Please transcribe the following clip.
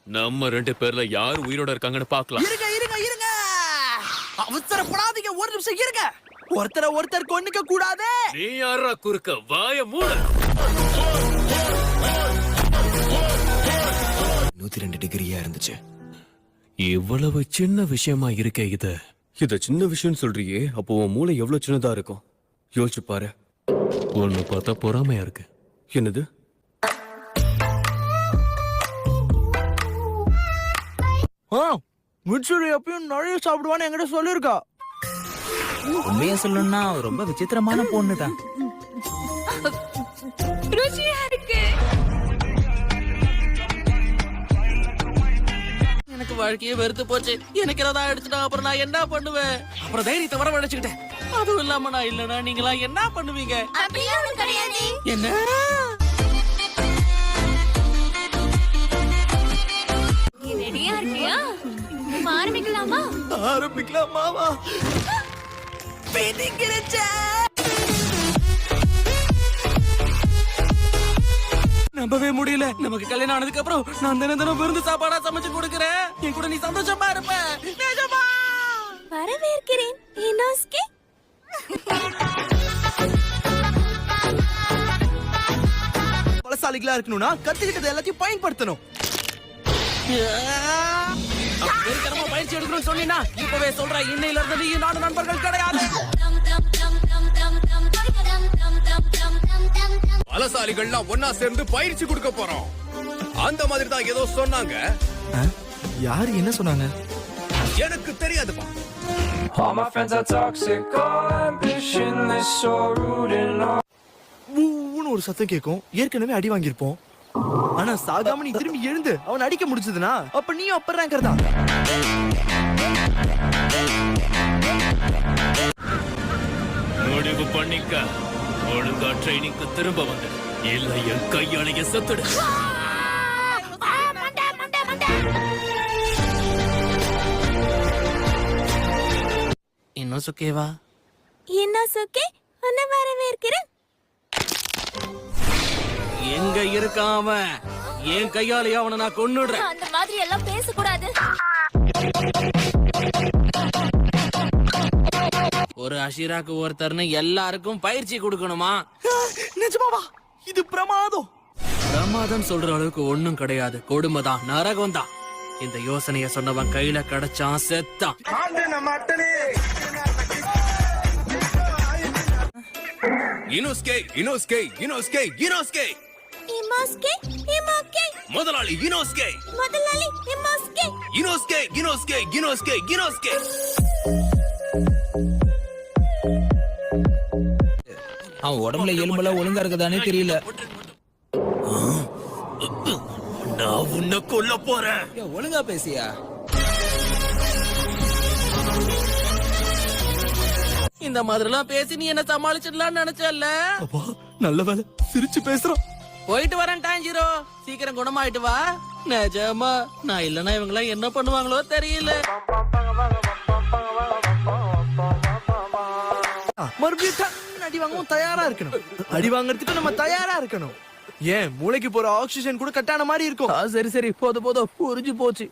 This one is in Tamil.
நம்ம 2 பேர்ல யார் உயிரோட இருக்காங்கன்னு பாக்கலாம். இருங்க இருங்க இருங்க, அவசரப்படாதீங்க, ஒரு நிமிஷம் இருங்க. ஒருத்தர் கொன்னுக்க கூடாது. நீ யாரா குறுக்க? வாய மூடு. 102 டிகிரியா இருந்துச்சு. இவ்வளவு சின்ன விஷயமா இருக்கே இது. இத சின்ன விஷயம் சொல்றியே, அப்போ உன் மூளை எவ்வளவு சின்னதா இருக்கும் யோசிச்சு பாரு. ஒண்ணு பார்த்தா பொறாமையா இருக்கு. என்னது? மிட்சுரி எப்பயும் நிறைய சாப்பிடுவான்னு என்கிட்ட சொல்லிருக்கா. உண்மையா சொல்லணும்னா ரொம்ப விசித்திரமான பொண்ணுதான். ருசியா இருக்கு. எனக்கு வாழ்க்கையே வெறுத்து போச்சு. எனக்கு ஏதாவது ஆயிடுச்சுன்னா அப்புறம் நான் என்ன பண்ணுவேன்? அப்புறம் தைரியத்தை வரவழைச்சுக்கிட்டேன். அதுவும் இல்லாம நான் இல்லனா நீங்களா என்ன பண்ணுவீங்க? அப்படிலாம் ஒண்ணும் கிடையாது. என்ன? நீ ரெடியா இருக்கியா? ஆரம்பிக்கலாமா? ஆரம்பிக்கலாமாவா? பிடிக்கிறச்சே. நம்பவே முடியல. நமக்கு கல்யாணம் ஆனதுக்கு அப்புறம் நான் தினம் விருந்து சாப்பாடா சமைச்சு கொடுக்கறேன். என் கூட நீ சந்தோஷமா இருப்ப. நிஜமா? வரவேற்கிறேன் இனோஸ்கே. பலசாலிகளா இருக்கணும்னா கத்துக்கிட்டது எல்லாத்தையும் பயன்படுத்தணும். பயிற்சி எடுக்கணும்னு சொன்னீங்கன்னா இப்பவே சொல்றேன், இன்னையில இருந்து நீ நானும் நண்பர்கள் கிடையாது. பலசாலிகள்லாம் ஒன்னா சேர்ந்து பயிற்சி கொடுக்க போறோம். அந்த மாதிரி தான் ஏதோ சொன்னாங்க. யாரு என்ன சொன்னாங்க? எனக்கு தெரியாதுப்பா. All my friends are toxic, all ambitionless, so rude and all. ஊன்னு ஒரு சத்தம் கேட்கும். ஏற்கனவே அடி வாங்கியிருப்போம். ஆனா சாகாம நீ திரும்பி எழுந்து அவன் அடிக்க முடிச்சதுன்னா அப்ப நீயும் அப்பர் ரேங்கர் தான். முடிவு பண்ணிக்க. ஒழுங்கா ட்ரைனிங்க்கு திரும்ப வந்து இல்ல என் கையாளைய செத்துடு. இன்னொசுக்கேவா? இனோஸ்கே, உன்னை வரவேற்கிறேன். எங்க இருக்கான் அவன்? என் கையாலேயே அவனை நான் கொன்னுடுறேன். அந்த மாதிரி எல்லாம் பேசக்கூடாது. ஒரு அஷிராக்கு ஒருத்தர்னு எல்லாருக்கும் பயிற்சி கொடுக்கணுமா? நிஜமாவா? இது பிரமாதம். பிரமாதம் சொல்ற அளவுக்கு ஒண்ணும் கிடையாது. கொடுமைதான், நரகம் தான். இந்த யோசனைய சொன்னவன் கையில கிடைச்சான், செத்தான். இனோஸ்கே இனோஸ்கே இனோஸ்கே இனோஸ்கே. இமோஸ்கே, இமோஸ்கே. முதலாளி இனோஸ்கே. முதலாளி இமோஸ்கே. இனோஸ்கே இனோஸ்கே இனோஸ்கே இனோஸ்கே. அவன் உடம்புல எலும்பெல்லாம் ஒழுங்கா இருக்குதானே தெரியல. நான் உன்னை கொல்ல போறேன். ஒழுங்கா பேசியா? இந்த மாதிரிலாம் பேசி நீ என்ன சமாளிச்சிடலாம்னு நினைச்சல. நல்ல வேலை சிரிச்சு பேசுறோம். போயிட்டு வரேன் டாஞ்சிரோ. சீக்கிரம் குணமாயிட்டு வா. நிஜமா நான் இல்லனா இவங்க என்ன பண்ணுவாங்களோ தெரியல. மறுபடியும் அடி வாங்கவும் தயாரா இருக்கணும். அடி வாங்குறதுக்கு நம்ம தயாரா இருக்கணும். ஏன் மூளைக்கு போற ஆக்சிஜன் கூட கட்டான மாதிரி இருக்கும். சரி போதும் புரிஞ்சு போச்சு.